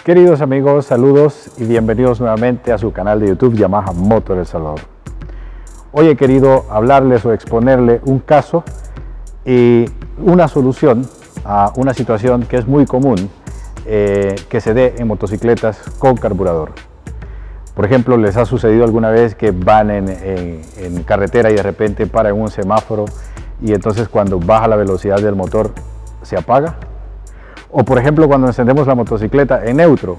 Queridos amigos, saludos y bienvenidos nuevamente a su canal de YouTube Yamaha Motor El Salvador. Hoy he querido hablarles o exponerle un caso y una solución a una situación que es muy común que se dé en motocicletas con carburador. Por ejemplo, ¿les ha sucedido alguna vez que van en carretera y de repente para en un semáforo y entonces cuando baja la velocidad del motor se apaga? O por ejemplo, cuando encendemos la motocicleta en neutro,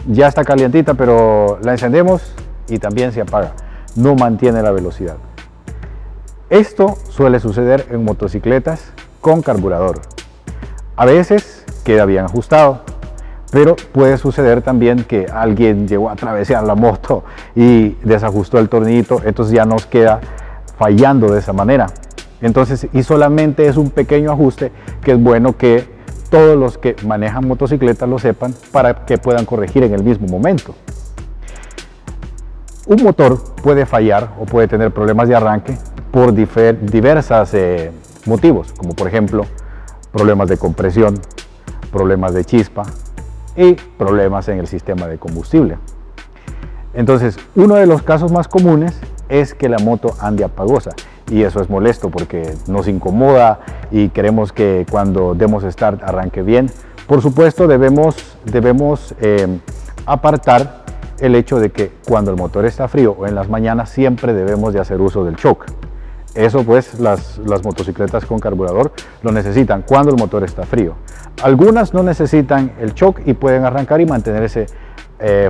ya está calientita, pero la encendemos y también se apaga, no mantiene la velocidad. Esto suele suceder en motocicletas con carburador. A veces queda bien ajustado, pero puede suceder también que alguien llegó a travesear la moto y desajustó el tornillito, entonces ya nos queda fallando de esa manera. Entonces, y solamente es un pequeño ajuste que es bueno que todos los que manejan motocicletas lo sepan para que puedan corregir en el mismo momento. Un motor puede fallar o puede tener problemas de arranque por diversos motivos, como por ejemplo problemas de compresión, problemas de chispa y problemas en el sistema de combustible. Entonces, uno de los casos más comunes es que la moto ande apagosa. Y eso es molesto porque nos incomoda y queremos que cuando demos start arranque bien. Por supuesto debemos apartar el hecho de que cuando el motor está frío o en las mañanas siempre debemos de hacer uso del choke. Eso pues las motocicletas con carburador lo necesitan cuando el motor está frío. Algunas no necesitan el choke y pueden arrancar y mantenerse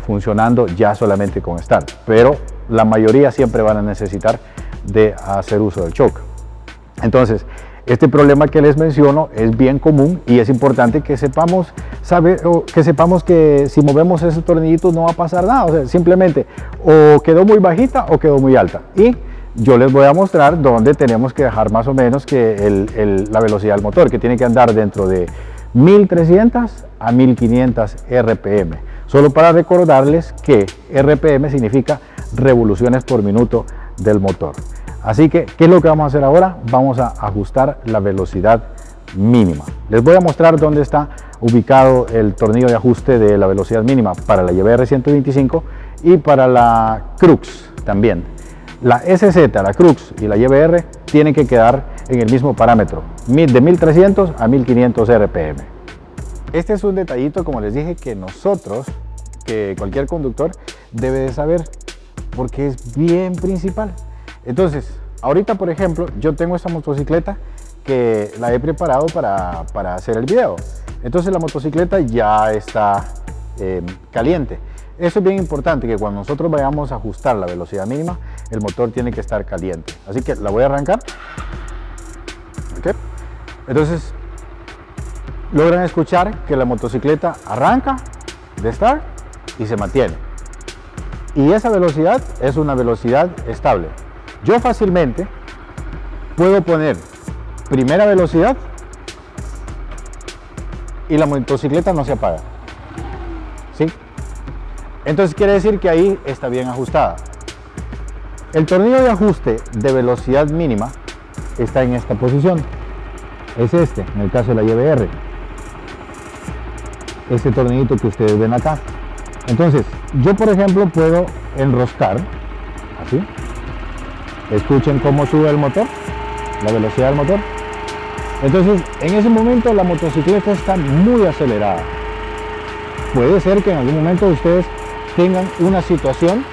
funcionando ya solamente con start, pero la mayoría siempre van a necesitar de hacer uso del choke. Entonces, este problema que les menciono es bien común y es importante que sepamos que si movemos ese tornillito no va a pasar nada, o sea, simplemente o quedó muy bajita o quedó muy alta. Y yo les voy a mostrar dónde tenemos que dejar más o menos que la velocidad del motor, que tiene que andar dentro de 1300 a 1500 RPM. Solo para recordarles que RPM significa revoluciones por minuto del motor. Así que, ¿qué es lo que vamos a hacer ahora? Vamos a ajustar la velocidad mínima. Les voy a mostrar dónde está ubicado el tornillo de ajuste de la velocidad mínima para la YBR 125 y para la Crux también. La SZ, la Crux y la YBR tienen que quedar en el mismo parámetro, de 1300 a 1500 RPM. Este es un detallito, como les dije, que cualquier conductor debe de saber, porque es bien principal. Entonces, ahorita por ejemplo, yo tengo esta motocicleta que la he preparado para hacer el video. Entonces la motocicleta ya está caliente. Eso es bien importante, que cuando nosotros vayamos a ajustar la velocidad mínima, el motor tiene que estar caliente. Así que la voy a arrancar. ¿Okay? Entonces, logran escuchar que la motocicleta arranca de start y se mantiene. Y esa velocidad es una velocidad estable. Yo fácilmente puedo poner primera velocidad y la motocicleta no se apaga. ¿Sí? Entonces quiere decir que ahí está bien ajustada. El tornillo de ajuste de velocidad mínima está en esta posición. Es este, en el caso de la YBR. Este tornillito que ustedes ven acá. Entonces, yo por ejemplo puedo enroscar, así. Escuchen cómo sube el motor, la velocidad del motor. Entonces, en ese momento la motocicleta está muy acelerada. Puede ser que en algún momento ustedes tengan una situación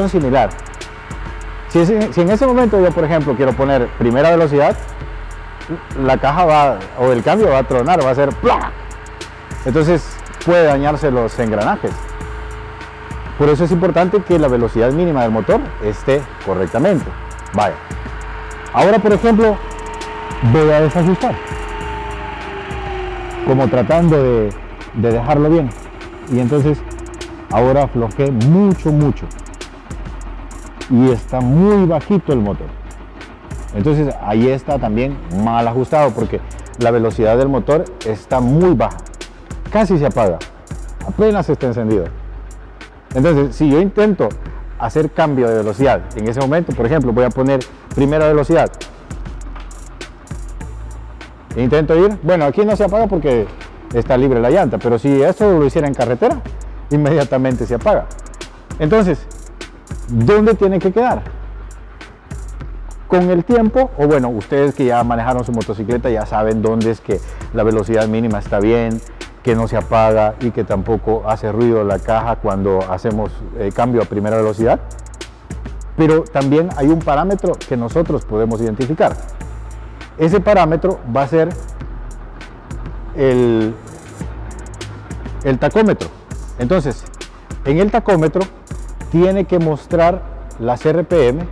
similar. Si en ese momento yo, por ejemplo, quiero poner primera velocidad, la caja o el cambio va a tronar, va a hacer ¡plá! Entonces puede dañarse los engranajes. Por eso es importante que la velocidad mínima del motor esté correctamente. Vaya. Ahora, por ejemplo, voy a desajustar, como tratando de dejarlo bien. Y entonces ahora aflojé mucho y está muy bajito el motor. Entonces ahí está también mal ajustado, porque la velocidad del motor está muy baja, casi se apaga, apenas está encendido. Entonces, si yo intento hacer cambio de velocidad en ese momento, por ejemplo, voy a poner primera velocidad, intento ir, bueno, aquí no se apaga porque está libre la llanta, pero si esto lo hiciera en carretera, inmediatamente se apaga. Entonces, ¿dónde tiene que quedar? Con el tiempo, o bueno, ustedes que ya manejaron su motocicleta ya saben dónde es que la velocidad mínima está bien, que no se apaga y que tampoco hace ruido la caja cuando hacemos cambio a primera velocidad. Pero también hay un parámetro que nosotros podemos identificar. Ese parámetro va a ser el tacómetro. Entonces, en el tacómetro tiene que mostrar las RPM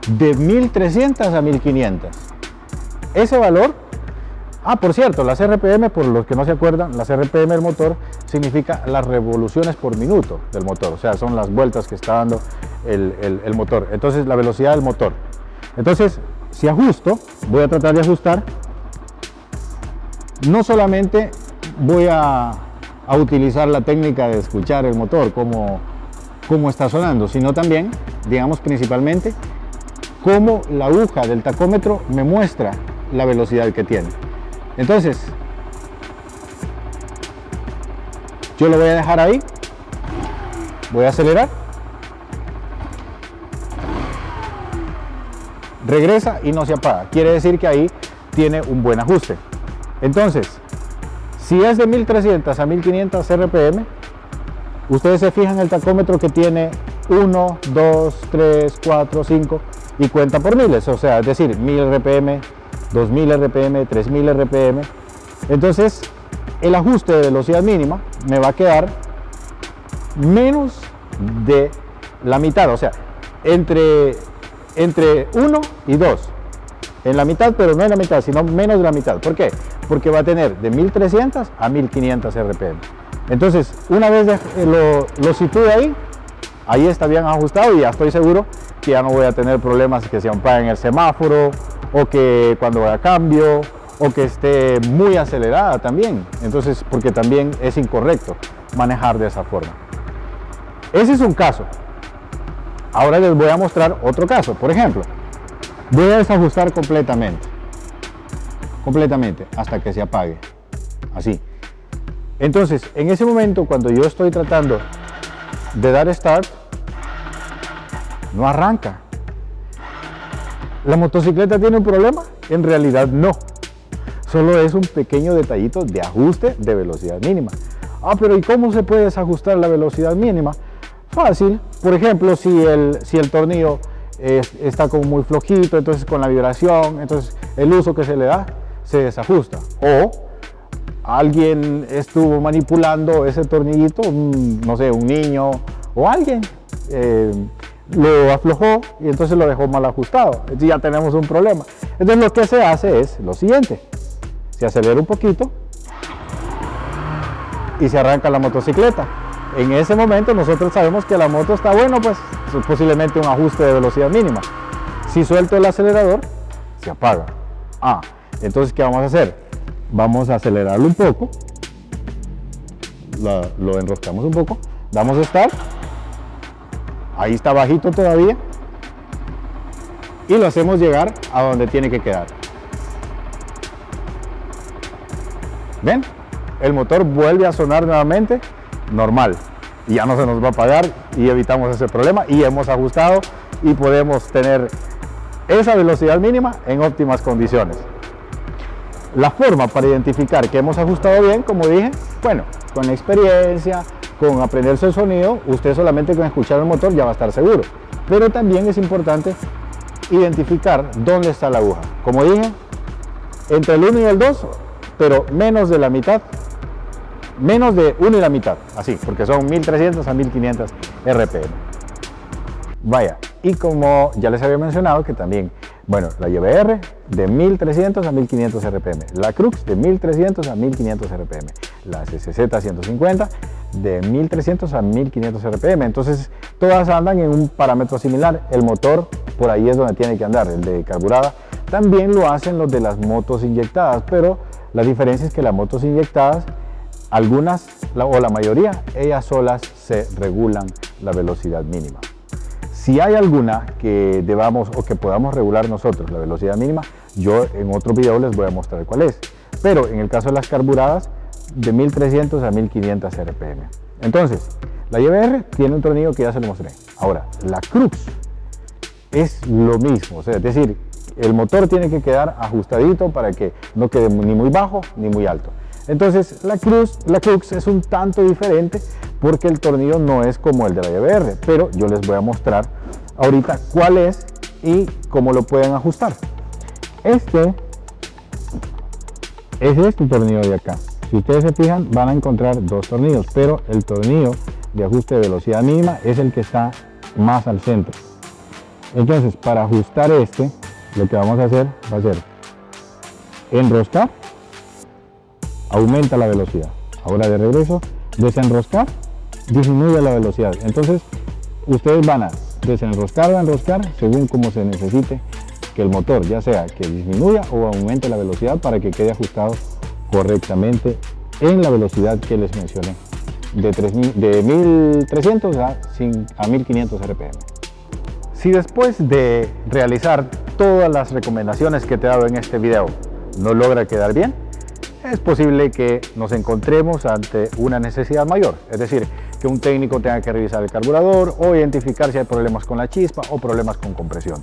de 1300 a 1500. Ese valor, por cierto, las RPM, por los que no se acuerdan, las RPM del motor significa las revoluciones por minuto del motor, o sea, son las vueltas que está dando el motor. Entonces, la velocidad del motor. Entonces, si ajusto, voy a tratar de ajustar, no solamente voy a utilizar la técnica de escuchar el motor, cómo está sonando, sino también, digamos, principalmente, cómo la aguja del tacómetro me muestra la velocidad que tiene. Entonces, yo lo voy a dejar ahí, voy a acelerar, regresa y no se apaga, quiere decir que ahí tiene un buen ajuste. Entonces, si es de 1300 a 1500 RPM, ustedes se fijan el tacómetro que tiene 1, 2, 3, 4, 5 y cuenta por miles, o sea, es decir, 1000 RPM, 2000 RPM, 3000 RPM. Entonces, el ajuste de velocidad mínima me va a quedar menos de la mitad, o sea, entre 1 y 2. En la mitad, pero no en la mitad, sino menos de la mitad. ¿Por qué? Porque va a tener de 1300 a 1500 RPM. Entonces, una vez lo sitúe ahí está bien ajustado y ya estoy seguro que ya no voy a tener problemas que se apague en el semáforo o que cuando vaya a cambio o que esté muy acelerada también. Entonces, porque también es incorrecto manejar de esa forma. Ese es un caso. Ahora les voy a mostrar otro caso. Por ejemplo, voy a desajustar completamente hasta que se apague, así. Entonces, en ese momento, cuando yo estoy tratando de dar start, no arranca. ¿La motocicleta tiene un problema? En realidad no. Solo es un pequeño detallito de ajuste de velocidad mínima. Pero ¿y cómo se puede desajustar la velocidad mínima? Fácil. Por ejemplo, si el tornillo está como muy flojito, entonces con la vibración, entonces el uso que se le da se desajusta. O alguien estuvo manipulando ese tornillito, no sé, un niño o alguien lo aflojó y entonces lo dejó mal ajustado. Entonces ya tenemos un problema. Entonces lo que se hace es lo siguiente: se acelera un poquito y se arranca la motocicleta. En ese momento nosotros sabemos que la moto está bueno, pues posiblemente un ajuste de velocidad mínima. Si suelto el acelerador, se apaga. Entonces, ¿qué vamos a hacer? Vamos a acelerarlo un poco, lo enroscamos un poco, damos start, ahí está bajito todavía, y lo hacemos llegar a donde tiene que quedar. ¿Ven? El motor vuelve a sonar nuevamente normal y ya no se nos va a apagar y evitamos ese problema y hemos ajustado y podemos tener esa velocidad mínima en óptimas condiciones. La forma para identificar que hemos ajustado bien, como dije, bueno, con la experiencia, con aprenderse el sonido, usted solamente con escuchar el motor ya va a estar seguro. Pero también es importante identificar dónde está la aguja. Como dije, entre el 1 y el 2, pero menos de la mitad, menos de 1 y la mitad, así, porque son 1300 a 1500 RPM. Vaya, y como ya les había mencionado que también, bueno, la YBR de 1300 a 1500 RPM, la Crux de 1300 a 1500 RPM, la CCZ 150 de 1300 a 1500 RPM, entonces todas andan en un parámetro similar. El motor por ahí es donde tiene que andar, el de carburada. También lo hacen los de las motos inyectadas, pero la diferencia es que las motos inyectadas, algunas o la mayoría, ellas solas se regulan la velocidad mínima. Si hay alguna que debamos o que podamos regular nosotros la velocidad mínima, Yo en otro video les voy a mostrar cuál es. Pero en el caso de las carburadas, de 1300 a 1500 RPM. Entonces, la YBR tiene un tornillo que ya se lo mostré. Ahora, la Crux es lo mismo, o sea, es decir, el motor tiene que quedar ajustadito para que no quede ni muy bajo ni muy alto. Entonces, la Crux es un tanto diferente porque el tornillo no es como el de la YBR, pero yo les voy a mostrar ahorita cuál es y cómo lo pueden ajustar. Este es este tornillo de acá. Si ustedes se fijan, van a encontrar dos tornillos, pero el tornillo de ajuste de velocidad mínima es el que está más al centro. Entonces, para ajustar este, lo que vamos a hacer va a ser enroscar, aumenta la velocidad. Ahora de regreso, desenroscar, disminuye la velocidad. Entonces, ustedes van a desenroscar o enroscar según como se necesite que el motor, ya sea que disminuya o aumente la velocidad para que quede ajustado correctamente en la velocidad que les mencioné, de 1300 a 1500 RPM. Si después de realizar todas las recomendaciones que te he dado en este video no logra quedar bien, es posible que nos encontremos ante una necesidad mayor, es decir, que un técnico tenga que revisar el carburador o identificar si hay problemas con la chispa o problemas con compresión.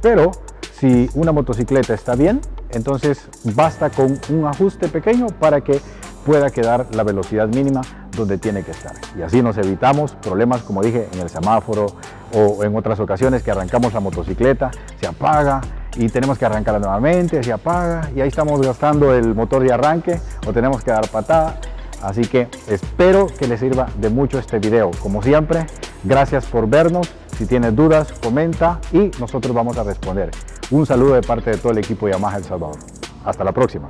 Pero si una motocicleta está bien, entonces basta con un ajuste pequeño para que pueda quedar la velocidad mínima donde tiene que estar. Y así nos evitamos problemas, como dije, en el semáforo o en otras ocasiones que arrancamos la motocicleta, se apaga y tenemos que arrancarla nuevamente, se apaga y ahí estamos gastando el motor de arranque o tenemos que dar patada. Así que espero que les sirva de mucho este video. Como siempre, gracias por vernos. Si tienes dudas, comenta y nosotros vamos a responder. Un saludo de parte de todo el equipo Yamaha El Salvador. Hasta la próxima.